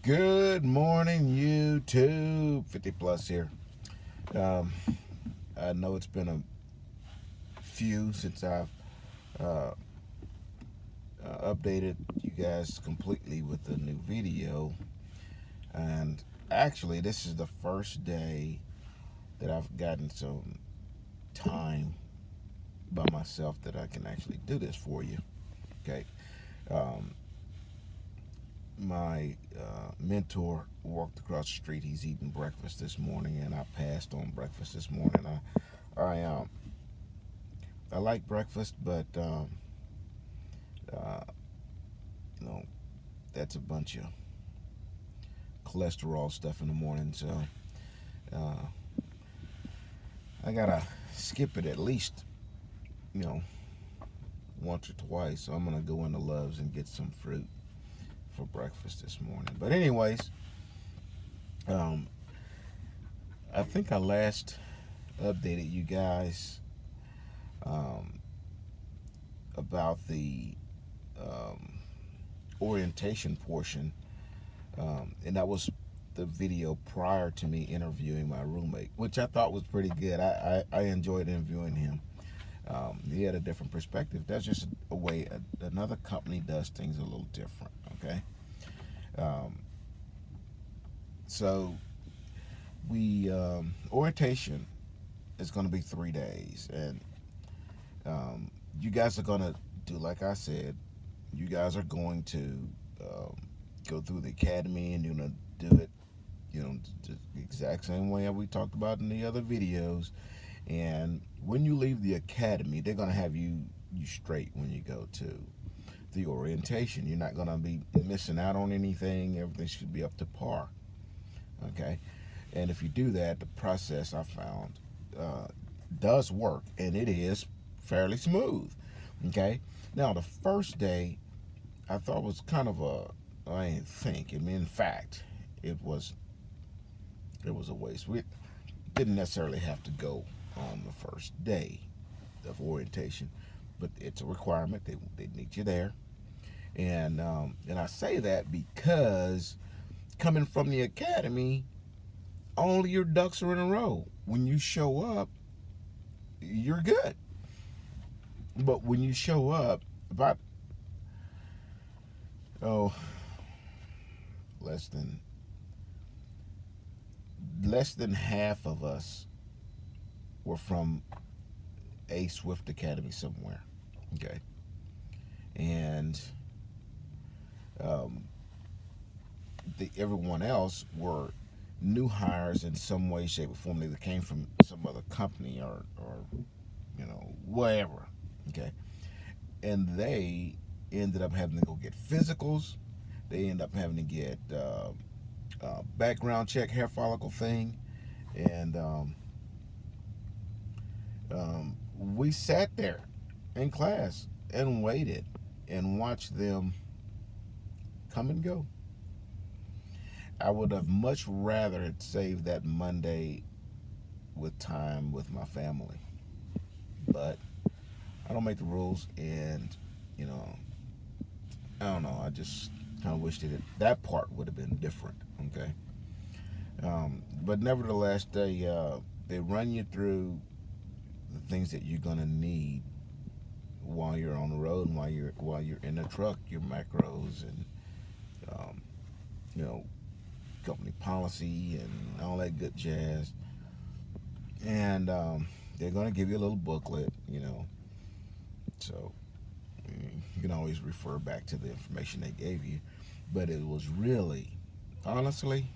Good morning, YouTube. 50 plus here. I know it's been a few since I've uh, updated you guys completely with a new video, and actually, this is the first day that I've gotten some time by myself that I can actually do this for you. Okay. Um, my mentor walked across the street. He's eating breakfast this morning, and I passed on breakfast this morning. I like breakfast, but uh, you know, that's a bunch of cholesterol stuff in the morning. So I gotta skip it at least, once or twice. So I'm gonna go into Love's and get some fruit for breakfast this morning. But anyways, I think I last updated you guys about the orientation portion, and that was the video prior to me interviewing my roommate, which I thought was pretty good. I enjoyed interviewing him. He had a different perspective. That's just a way another company does things a little different. Okay. So we orientation is going to be 3 days, and you guys are going to do like I said. You guys are going to go through the academy, and you're going to do it, the exact same way we talked about in the other videos. And when you leave the academy, they're going to have you straight when you go to the orientation. You're not going to be missing out on anything. Everything should be up to par. Okay, and if you do that, the process I found does work, and it is fairly smooth. Okay, now the first day I thought was kind of in fact, it was a waste. We didn't necessarily have to go on the first day of orientation, but it's a requirement. They need you there, and I say that because coming from the academy, all your ducks are in a row. When you show up, you're good. But when you show up, about less than half of us were from a Swift Academy somewhere. Okay, and everyone else were new hires in some way, shape, or form. They came from some other company or whatever. Okay, and they ended up having to go get physicals. They end up having to get background check, hair follicle thing, and we sat there in class and waited and watched them come and go. I would have much rather saved that Monday with time with my family, but I don't make the rules, and I don't know. I just kind of wish that part would have been different. Okay, but nevertheless, they run you through the things that you're gonna need while you're on the road and while you're in the truck, your macros and company policy and all that good jazz. And they're going to give you a little booklet, so you can always refer back to the information they gave you. But it was really, honestly,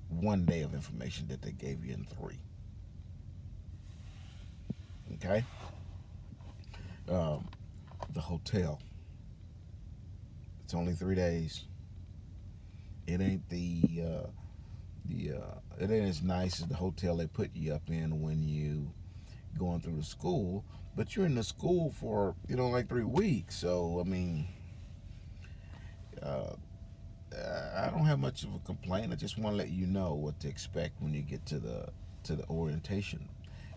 1 day of information that they gave you in 3. Okay? The hotel. It's only 3 days. It ain't it ain't as nice as the hotel they put you up in when you going through the school, but you're in the school for like 3 weeks. So I mean, I don't have much of a complaint. I just want to let you know what to expect when you get to the orientation,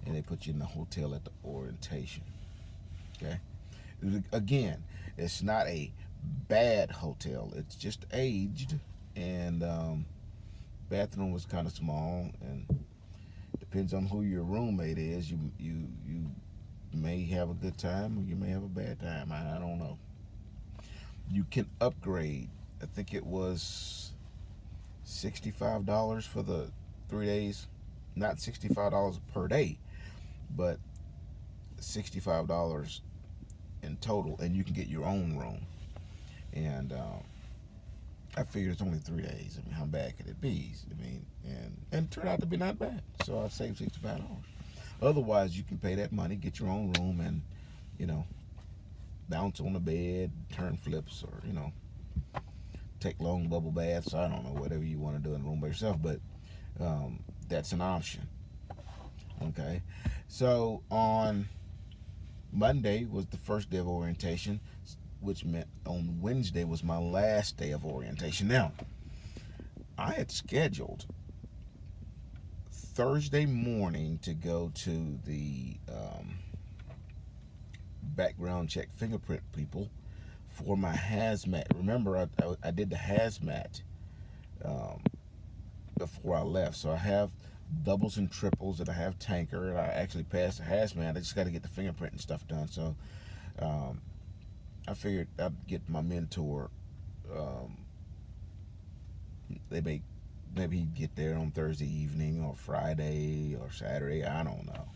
and they put you in the hotel at the orientation. Okay, again, it's not a bad hotel. It's just aged, and bathroom was kind of small, and depends on who your roommate is. You may have a good time, or you may have a bad time. I don't know. You can upgrade. I think it was $65 for the 3 days. Not $65 per day, but $65 in total, and you can get your own room. And I figured it's only 3 days. I mean, how bad could it be? I mean, and it turned out to be not bad. So I saved $65. Otherwise, you can pay that money, get your own room, and bounce on the bed, turn flips, or take long bubble baths. I don't know, whatever you want to do in the room by yourself, but that's an option. Okay, so on Monday was the first day of orientation, which meant on Wednesday was my last day of orientation. Now, I had scheduled Thursday morning to go to the background check fingerprint people for my hazmat. Remember, I did the hazmat before I left, so I have doubles and triples, and I have tanker, and I actually passed the hazmat. I just got to get the fingerprint and stuff done. So I figured I'd get my mentor. Maybe he'd get there on Thursday evening or Friday or Saturday. I don't know.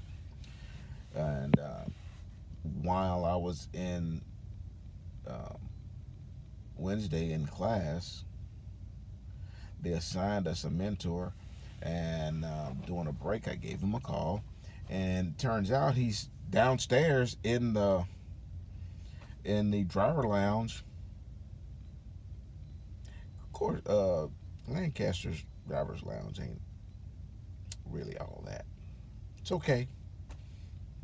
And while I was in Wednesday in class, they assigned us a mentor, and during a break I gave him a call, and turns out he's downstairs in the driver lounge. Of course, Lancaster's driver's lounge ain't really all that. It's okay,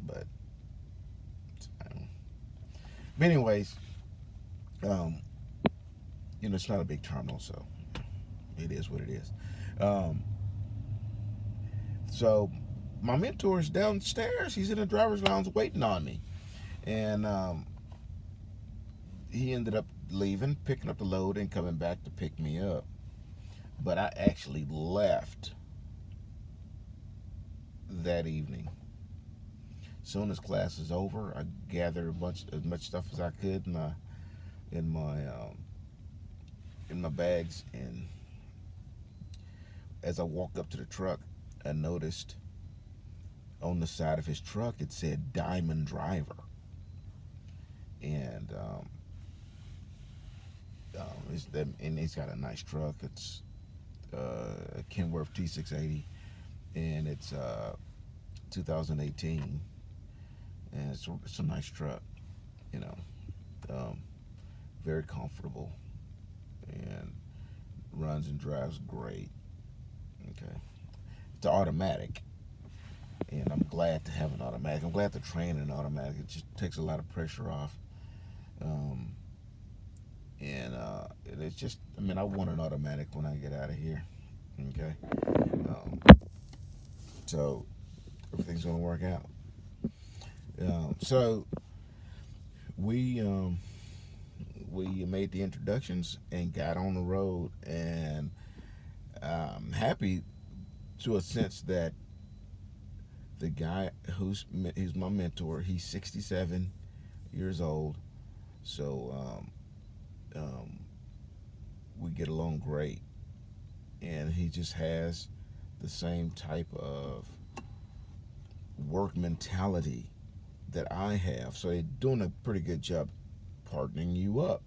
but anyways, it's not a big terminal, so it is what it is. So my mentor is downstairs. He's in the driver's lounge waiting on me, and he ended up leaving, picking up the load, and coming back to pick me up. But I actually left that evening. As soon as class is over, I gathered as much stuff as I could in my bags, and as I walked up to the truck, I noticed on the side of his truck it said Diamond Driver, and he's got a nice truck. It's a Kenworth T680, and it's 2018, and it's a nice truck, very comfortable, and runs and drives great. Okay, it's automatic, and I'm glad to have an automatic. I'm glad to train an automatic. It just takes a lot of pressure off, and it's just, I want an automatic when I get out of here. Okay, so everything's gonna work out. So we made the introductions and got on the road, and I'm happy to a sense that the guy who's my mentor, he's 67 years old, so we get along great, and he just has the same type of work mentality that I have, so they're doing a pretty good job partnering you up.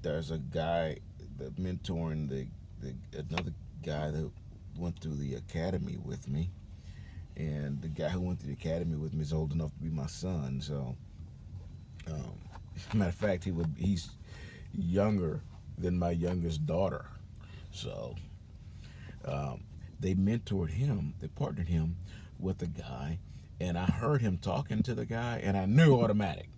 There's a guy that mentoring another guy that went through the academy with me, and the guy who went through the academy with me is old enough to be my son. So, matter of fact, he's younger than my youngest daughter. So, they mentored him, they partnered him with a guy, and I heard him talking to the guy, and I knew automatic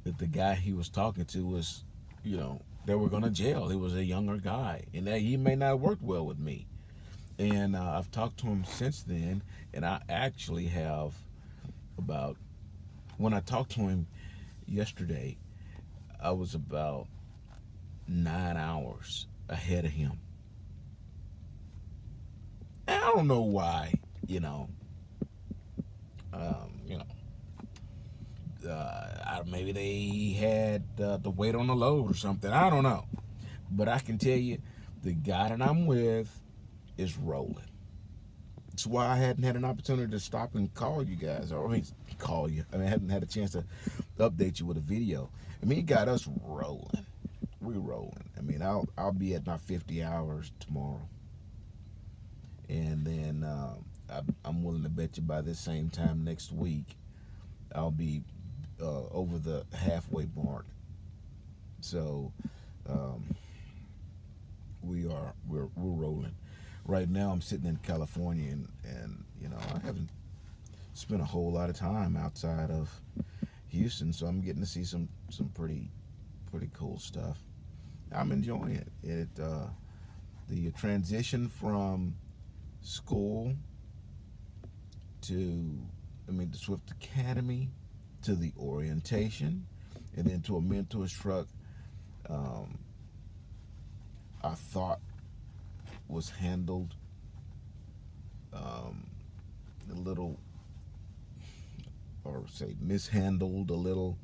that the guy he was talking to was, they were going to jail. He was a younger guy, and that he may not have worked well with me. And I've talked to him since then, and I actually have when I talked to him yesterday, I was about 9 hours ahead of him. And I don't know why, you know. You know, maybe they had the weight on the load or something. I don't know. But I can tell you, the guy that I'm with is rolling. That's why I hadn't had an opportunity to stop and call you guys, or I mean, call you. I hadn't had a chance to update you with a video. I mean, he got us rolling. We're rolling. I mean, I'll be at my 50 hours tomorrow, and then I'm willing to bet you by this same time next week, I'll be over the halfway mark. So we're rolling. Right now, I'm sitting in California, and you know, I haven't spent a whole lot of time outside of Houston, so I'm getting to see some pretty cool stuff. I'm enjoying it. The transition from school to the Swift Academy, to the orientation, and then to a mentor's truck, I thought was handled a little, or say mishandled a little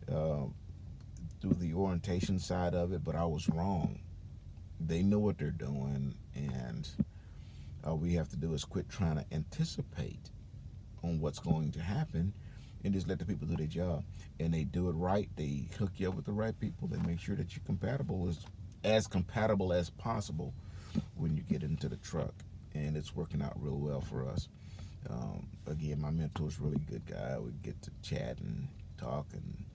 through the orientation side of it, but I was wrong. They know what they're doing, and all we have to do is quit trying to anticipate on what's going to happen and just let the people do their job. And they do it right. They hook you up with the right people. They make sure that you're compatible, as compatible as possible when you get into the truck. And it's working out real well for us. Again, my mentor's a really good guy. We get to chat and talk, and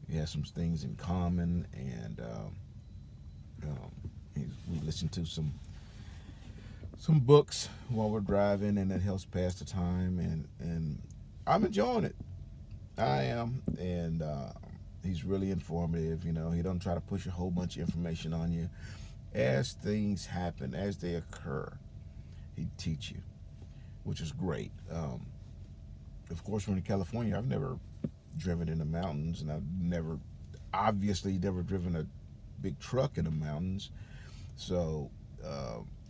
we have some things in common, and we listen to some books while we're driving, and that helps pass the time, and I'm enjoying it. I am, and he's really informative. You know, he don't try to push a whole bunch of information on you. As things happen, as they occur, he'd teach you, which is great. Of course, when in California, I've never driven in the mountains, and I've obviously never driven a big truck in the mountains. So,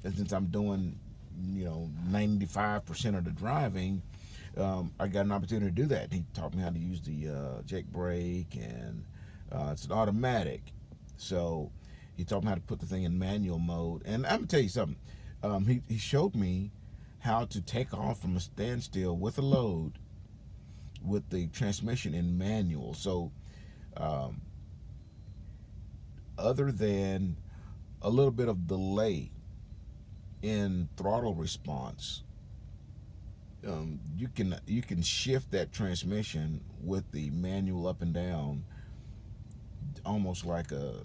and since I'm doing, 95% of the driving, I got an opportunity to do that. He taught me how to use the Jake brake, and it's an automatic. So he taught me how to put the thing in manual mode. And I'm gonna tell you something. He showed me how to take off from a standstill with a load with the transmission in manual. So other than a little bit of delay in throttle response, you can shift that transmission with the manual up and down, almost like a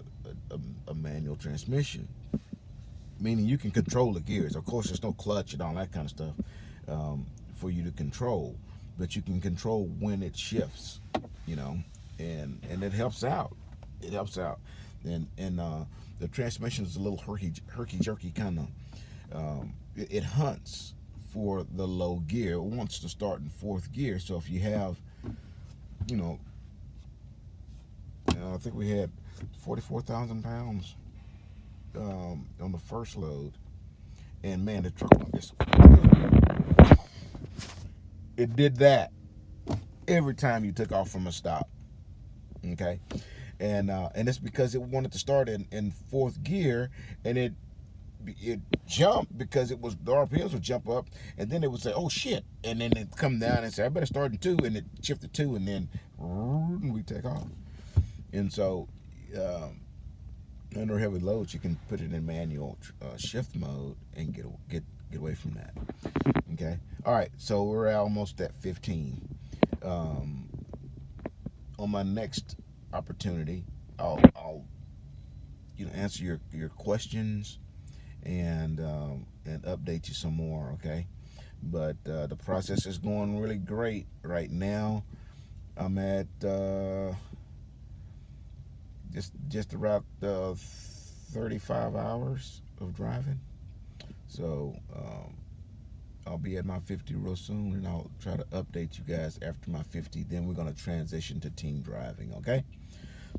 manual transmission. Meaning you can control the gears. Of course, there's no clutch and all that kind of stuff for you to control, but you can control when it shifts, and it helps out. It helps out, and the transmission is a little herky jerky kind of. It hunts for the low gear. It wants to start in fourth gear. So if you have, I think we had 44,000 pounds on the first load, and man, the truck just it did that every time you took off from a stop. Okay, and it's because it wanted to start in fourth gear, and it jumped because it was the RPMs would jump up, and then it would say, "Oh shit," and then it come down and say, "I better start in 2," and it shifted 2, and then we take off. And so under heavy loads, you can put it in manual shift mode and get away from that. Okay, all right. So we're almost at 15. On my next opportunity, I'll answer your questions and update you some more. Okay, but the process is going really great right now. I'm at just about 35 hours of driving, so I'll be at my 50 real soon, and I'll try to update you guys after my 50. Then we're going to transition to team driving. Okay,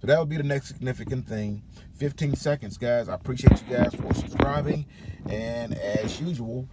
So that would be the next significant thing. 15 seconds, guys. I appreciate you guys for subscribing. And as usual,